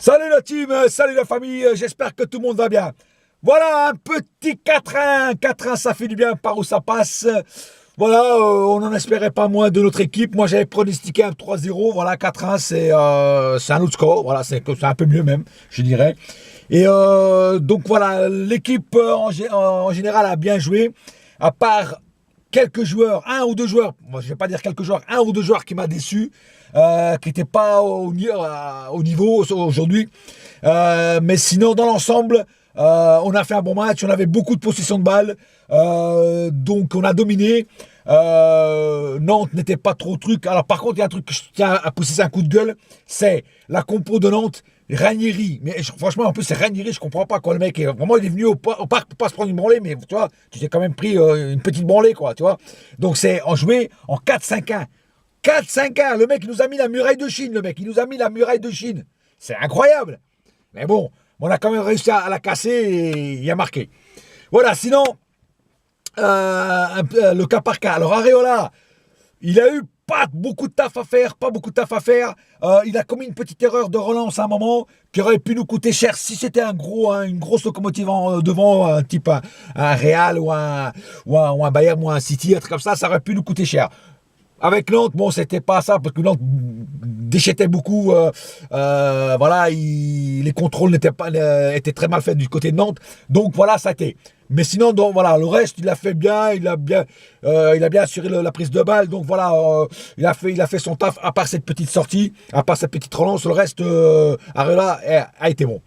Salut la team, salut la famille, j'espère que tout le monde va bien. Voilà, un petit 4-1, 4-1 ça fait du bien par où ça passe. Voilà, on n'en espérait pas moins de notre équipe. Moi j'avais pronostiqué un 3-0, voilà 4-1 c'est un autre score, voilà c'est un peu mieux même, je dirais. Et donc voilà, l'équipe en général a bien joué, à part quelques joueurs, un ou deux joueurs, moi je vais pas dire quelques joueurs, un ou deux joueurs qui m'a déçu, qui n'étaient pas au niveau aujourd'hui. Mais sinon, dans l'ensemble, on a fait un bon match, on avait beaucoup de possession de balles, donc on a dominé. Nantes n'était pas trop truc. Alors par contre, il y a un truc que je tiens à pousser un coup de gueule, c'est la compo de Nantes. Ranieri, mais franchement en plus c'est Ranieri, je comprends pas quoi, le mec vraiment il est venu au parc pour pas se prendre une branlée, mais tu vois, tu t'es quand même pris une petite branlée quoi, tu vois. Donc c'est en joué en 4-5-1. 4-5-1, le mec il nous a mis la muraille de Chine, le mec il nous a mis la muraille de Chine. C'est incroyable. Mais bon, on a quand même réussi à la casser et il a marqué. Voilà, sinon le cas par cas. Alors Areola, il a eu pas beaucoup de taf à faire, pas beaucoup de taf à faire. Il a commis une petite erreur de relance à un moment qui aurait pu nous coûter cher si c'était une grosse locomotive devant, un type un Real ou un Bayern ou un City, un truc comme ça aurait pu nous coûter cher. Avec Nantes, bon, c'était pas ça, parce que Nantes déchettait beaucoup. Voilà, les contrôles étaient très mal faits du côté de Nantes. Donc voilà, ça a été. Mais sinon, donc, voilà, le reste, il a fait bien, il a bien assuré la prise de balle. Donc voilà, il a fait son taf, à part cette petite sortie, à part cette petite relance, le reste, Areola a été bon.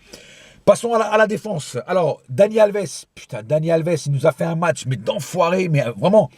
Passons à la défense. Alors, Dani Alves, putain, Dani Alves, il nous a fait un match, mais d'enfoiré, mais vraiment.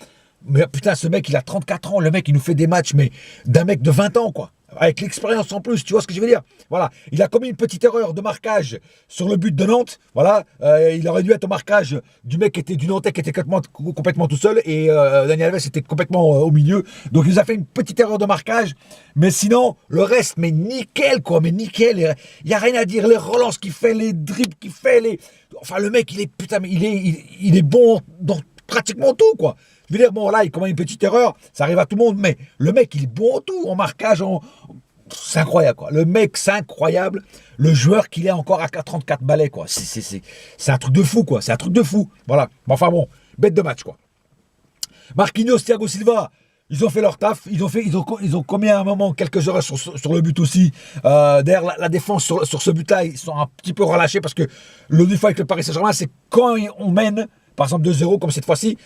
Mais putain, ce mec, il a 34 ans. Le mec, il nous fait des matchs, mais d'un mec de 20 ans, quoi. Avec l'expérience en plus, tu vois ce que je veux dire? Voilà. Il a commis une petite erreur de marquage sur le but de Nantes. Voilà. Il aurait dû être au marquage du mec du Nantais qui était complètement tout seul. Et Daniel Alves était complètement au milieu. Donc, il nous a fait une petite erreur de marquage. Mais sinon, le reste, mais nickel, quoi. Mais nickel. Il n'y a rien à dire. Les relances qu'il fait, les dribbles qu'il fait. Enfin, le mec, il est, putain, mais il est bon dans pratiquement tout, quoi. Je veux dire, bon, là, il commet une petite erreur, ça arrive à tout le monde, mais le mec, il est bon en tout, en marquage, c'est incroyable, quoi. Le mec, c'est incroyable. Le joueur qu'il est encore à 34 balais, quoi. C'est un truc de fou, quoi. C'est un truc de fou. Voilà. Mais enfin bon, bête de match, quoi. Marquinhos, Thiago Silva, ils ont fait leur taf. Ils ont commis à un moment quelques erreurs sur le but aussi. D'ailleurs, la défense sur ce but-là, ils sont un petit peu relâchés parce que le défaut avec le Paris Saint-Germain, c'est quand on mène, par exemple 2-0, comme cette fois-ci,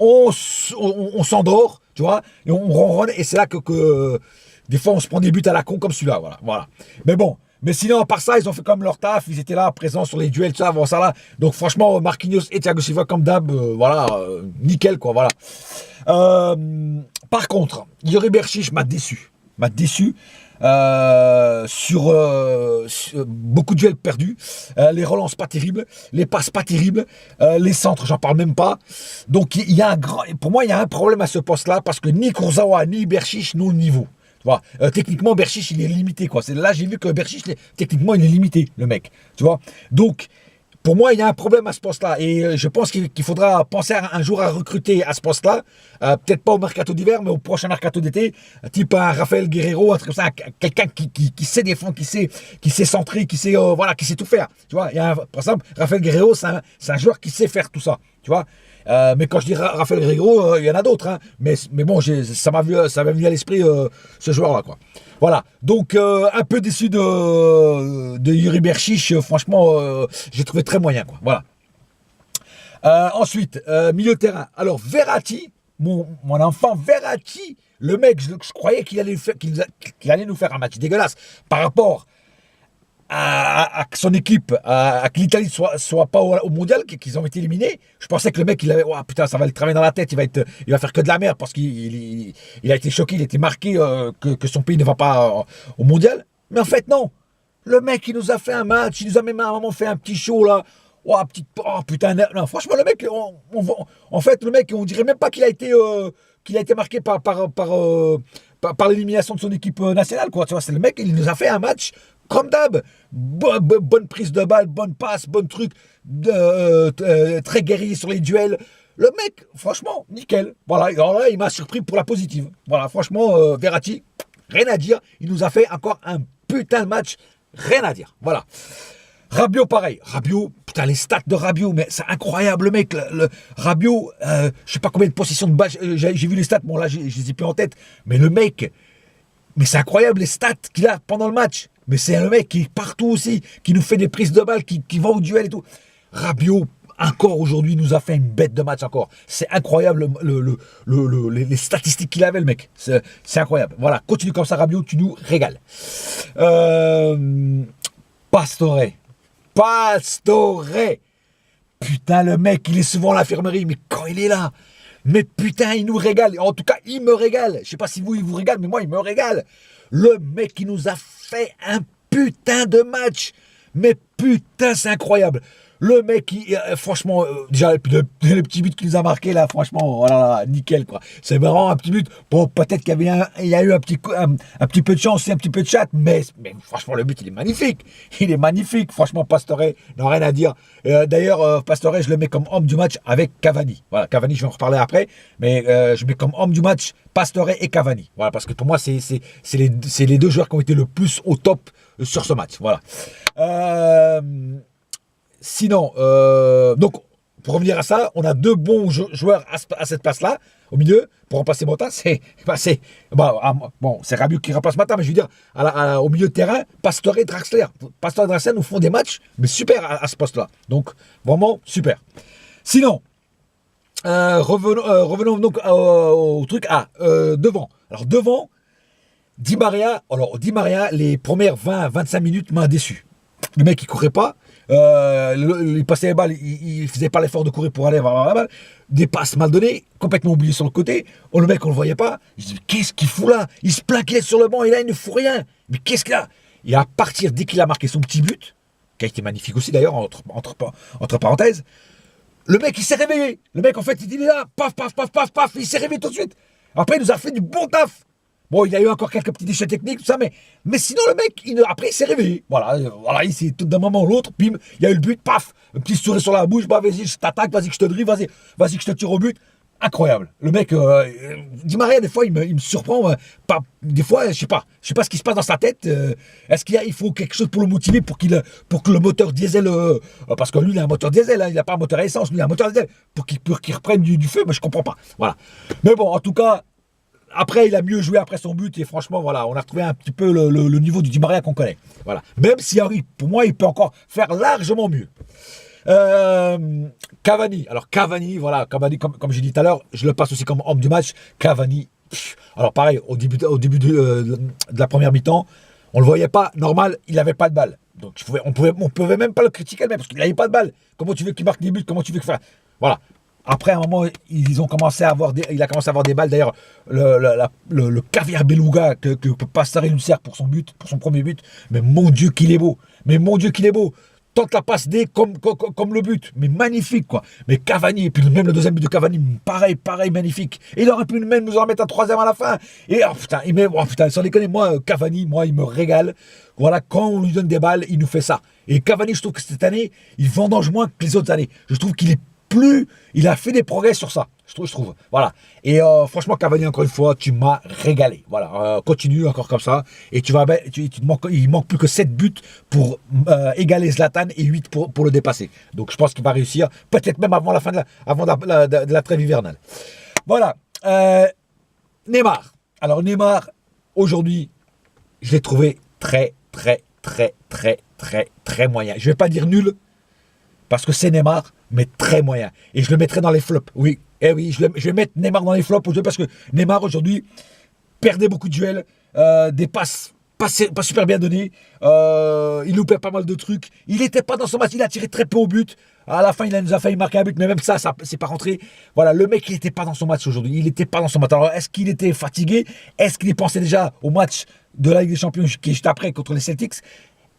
on s'endort, tu vois, et on ronronne, et c'est là que des fois on se prend des buts à la con comme celui-là, voilà. Mais bon, mais sinon, à part ça, ils ont fait comme leur taf, ils étaient là, présents sur les duels, tout ça, avant ça là. Donc franchement, Marquinhos et Thiago Silva, comme d'hab, voilà, nickel, quoi, voilà. Par contre, Yuri Berchiche m'a déçu. Sur beaucoup de duels perdus, les relances pas terribles, les passes pas terribles, les centres j'en parle même pas. Donc pour moi il y a un problème à ce poste-là parce que ni Kurzawa ni Berchiche n'ont le niveau. Tu vois, techniquement Berchiche il est limité quoi. Là j'ai vu que Berchiche techniquement il est limité le mec. Tu vois, donc pour moi, il y a un problème à ce poste-là. Et je pense qu'il faudra penser un jour à recruter à ce poste-là. Peut-être pas au mercato d'hiver, mais au prochain mercato d'été. Type un Raphaël Guerreiro, un truc comme ça. Quelqu'un qui sait défendre, qui sait centrer, qui sait, voilà, qui sait tout faire. Tu vois, par exemple, Raphaël Guerreiro, c'est un joueur qui sait faire tout ça. Tu vois. Mais quand je dis Raphaël Guerreiro, il y en a d'autres. Hein. Mais bon, ça m'a venu à l'esprit ce joueur-là, quoi. Voilà, donc un peu déçu de Yuri Berchiche, franchement, j'ai trouvé très moyen, quoi. Voilà. Ensuite, milieu de terrain. Alors, Verratti, mon enfant Verratti, le mec, je croyais qu'il allait nous faire un match dégueulasse par rapport à son équipe, à que l'Italie soit pas au mondial, qu'ils ont été éliminés. Je pensais que le mec, il avait, oh, putain, ça va le travailler dans la tête, il va faire que de la merde parce qu'il a été choqué, il a été marqué que son pays ne va pas au mondial. Mais en fait, non. Le mec, il nous a fait un match, il nous a même à un moment fait un petit show là. Oh, putain, non, franchement, le mec, en fait, le mec, on dirait même pas qu'il a été marqué par l'élimination de son équipe nationale, quoi. Tu vois, c'est le mec, il nous a fait un match comme d'hab. Bonne prise de balle, bonne passe, bon truc, très guerrier sur les duels. Le mec, franchement, nickel. Voilà, alors là, il m'a surpris pour la positive. Voilà, franchement, Verratti, rien à dire. Il nous a fait encore un putain de match Rien à dire. Voilà. Rabiot, pareil. Rabiot, putain, les stats de Rabiot, mais c'est incroyable, le mec. Rabiot, je sais pas combien de possessions de balle, j'ai vu les stats, bon là, je les ai plus en tête, mais le mec, mais c'est incroyable les stats qu'il a pendant le match. Mais c'est le mec qui est partout aussi, qui nous fait des prises de balles, qui va au duel et tout. Rabiot, encore aujourd'hui, nous a fait une bête de match encore. C'est incroyable les statistiques qu'il avait, le mec. C'est incroyable. Voilà, continue comme ça, Rabiot, tu nous régales. Pastore. Putain, le mec, il est souvent à l'infirmerie, mais quand il est là, mais putain, il nous régale. En tout cas, il me régale. Je sais pas si vous, il vous régale, mais moi, il me régale. Le mec, il nous a fait un putain de match. Mais putain, c'est incroyable. Le mec, franchement, déjà, le petit but qu'il nous a marqué, là, franchement, voilà, nickel, quoi. C'est vraiment un petit but. Bon, peut-être qu'il y a eu un petit peu de chance et un petit peu de chat, mais franchement, le but, il est magnifique. Il est magnifique. Franchement, Pastore, non, rien à dire. D'ailleurs, Pastore, je le mets comme homme du match avec Cavani. Voilà, Cavani, je vais en reparler après, mais je mets comme homme du match Pastore et Cavani. Voilà, parce que pour moi, c'est les deux joueurs qui ont été le plus au top sur ce match. Voilà. Sinon, donc, pour revenir à ça, on a deux bons joueurs à cette place-là, au milieu, pour remplacer Mota. C'est Rabiot qui remplace Mota, mais je veux dire, au milieu de terrain, Pastore et Draxler. Pastore et Draxler nous font des matchs, mais super à ce poste-là. Donc, vraiment, super. Sinon, revenons donc au truc. Devant. Alors, devant, Di Maria, les premières 20-25 minutes m'a déçu. Le mec, il courait pas. Il passait les balles, il faisait pas l'effort de courir pour aller vers la balle. Des passes mal données, complètement oubliées sur le côté. Le mec, on le voyait pas. Je dis, qu'est-ce qu'il fout là? Il se plaint qu'il est sur le banc et là, il ne fout rien. Mais qu'est-ce qu'il a? Et à partir, dès qu'il a marqué son petit but, qui a été magnifique aussi d'ailleurs, entre parenthèses, le mec, il s'est réveillé. Le mec, en fait, il est là, paf, paf, paf, paf, paf, il s'est réveillé tout de suite. Après, il nous a fait du bon taf. Bon, il y a eu encore quelques petits déchets techniques, tout ça, mais sinon, le mec, après, il s'est réveillé. Voilà, il s'est tout d'un moment à l'autre, bim, il y a eu le but, paf, un petit sourire sur la bouche, bah, vas-y, je t'attaque, vas-y, que je te dribble, vas-y, que je te tire au but. Incroyable. Le mec, Di Maria, des fois, il me surprend. Des fois, je sais pas ce qui se passe dans sa tête. Est-ce il faut quelque chose pour le motiver, pour que le moteur diesel, parce que lui, il a un moteur diesel, hein, il n'a pas un moteur à essence, lui, il a un moteur diesel, pour qu'il reprenne du feu, mais je comprends pas. Voilà. Mais bon, en tout cas, après, il a mieux joué après son but et franchement, voilà, on a retrouvé un petit peu le niveau du Di Maria qu'on connaît. Voilà. Même si, pour moi, il peut encore faire largement mieux. Cavani. Alors, Cavani, comme j'ai dit tout à l'heure, je le passe aussi comme homme du match. Cavani. Alors, pareil, au début de la première mi-temps, on le voyait pas. Normal, il n'avait pas de balle. Donc, on pouvait même pas le critiquer, même parce qu'il n'avait pas de balle. Comment tu veux qu'il marque des buts? Comment tu veux qu'il fasse? Voilà. Après, à un moment, il a commencé à avoir des balles. D'ailleurs, le caviar beluga que Pastore nous sert pour son premier but. Mais mon Dieu, qu'il est beau. Tente la passe D comme le but. Mais magnifique, quoi. Mais Cavani, et puis même le deuxième but de Cavani, pareil, magnifique. Et il aurait pu même nous en mettre un troisième à la fin. Et putain, sans déconner, moi, Cavani, il me régale. Voilà, quand on lui donne des balles, il nous fait ça. Et Cavani, je trouve que cette année, il vendange moins que les autres années. Je trouve il a fait des progrès sur ça, je trouve. Voilà. Et franchement, Cavani, encore une fois, tu m'as régalé. Voilà. Continue encore comme ça. Et il manque plus que 7 buts pour égaler Zlatan et 8 pour le dépasser. Donc je pense qu'il va réussir, peut-être même avant la fin de la trêve hivernale. Voilà. Neymar. Alors Neymar, aujourd'hui, je l'ai trouvé très, très, très, très, très, très moyen. Je ne vais pas dire nul, parce que c'est Neymar, mais très moyen. Et je le mettrai dans les flops. Oui, je vais mettre Neymar dans les flops aujourd'hui parce que Neymar aujourd'hui perdait beaucoup de duels, des passes pas super bien données, il loupait pas mal de trucs. Il n'était pas dans son match, il a tiré très peu au but. À la fin, il nous a failli marquer un but, mais même ça c'est pas rentré. Voilà, le mec, il n'était pas dans son match aujourd'hui. Il n'était pas dans son match. Alors, est-ce qu'il était fatigué? Est-ce qu'il pensait déjà au match de la Ligue des Champions qui est juste après contre les Celtics?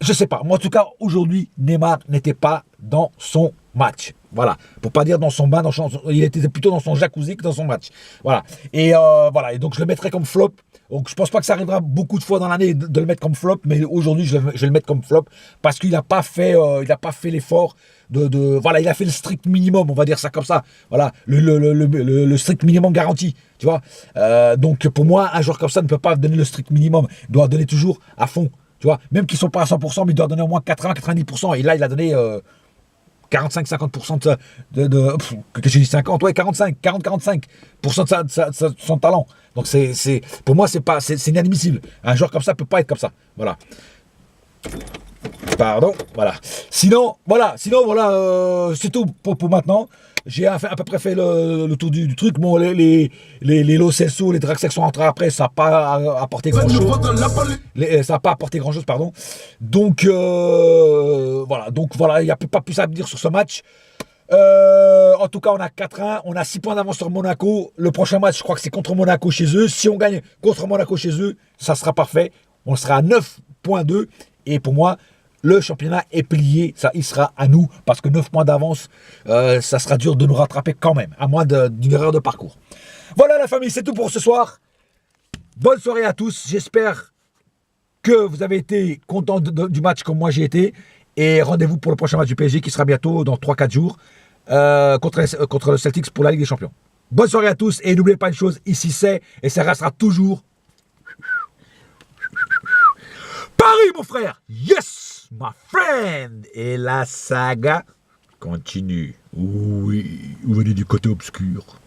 Je sais pas. Moi, en tout cas, aujourd'hui, Neymar n'était pas dans son match. Voilà. Pour pas dire dans son bain, il était plutôt dans son jacuzzi que dans son match. Voilà. Et voilà. Et donc, je le mettrai comme flop. Donc, je pense pas que ça arrivera beaucoup de fois dans l'année de le mettre comme flop, mais aujourd'hui, je vais le mettre comme flop parce qu'il n'a pas fait l'effort voilà, il a fait le strict minimum, on va dire ça comme ça. Voilà. Le strict minimum garanti. Tu vois. Donc, pour moi, un joueur comme ça ne peut pas donner le strict minimum. Il doit donner toujours à fond. Tu Tu vois, même qu'ils ne sont pas à 100%, mais il doit donner au moins 80-90%. Et là, il a donné 45-50% que j'ai dit 50, ouais, 40-45% de son talent. Donc, pour moi, c'est inadmissible. Un joueur comme ça ne peut pas être comme ça. Voilà. Pardon, voilà. Sinon, voilà, c'est tout pour maintenant. J'ai à peu près fait le tour du truc. Bon, les low Celso, les Draxler sont rentrés après, ça n'a pas apporté grand-chose. Ça n'a pas apporté grand-chose, pardon. Donc, voilà, il n'y a pas plus à me dire sur ce match. En tout cas, on a 4-1, on a 6 points d'avance sur Monaco. Le prochain match, je crois que c'est contre Monaco chez eux. Si on gagne contre Monaco chez eux, ça sera parfait. On sera à 9,2. Et pour moi, le championnat est plié. Ça, il sera à nous parce que 9 points d'avance, ça sera dur de nous rattraper quand même, à moins d'une erreur de parcours. Voilà la famille, c'est tout pour ce soir. Bonne soirée à tous. J'espère que vous avez été contents du match comme moi j'ai été. Et rendez-vous pour le prochain match du PSG qui sera bientôt dans 3-4 jours contre le Celtics pour la Ligue des Champions. Bonne soirée à tous et n'oubliez pas une chose, ici c'est et ça restera toujours Paris mon frère. Yes my friend. Et la saga continue. Oui, vous venez du côté obscur.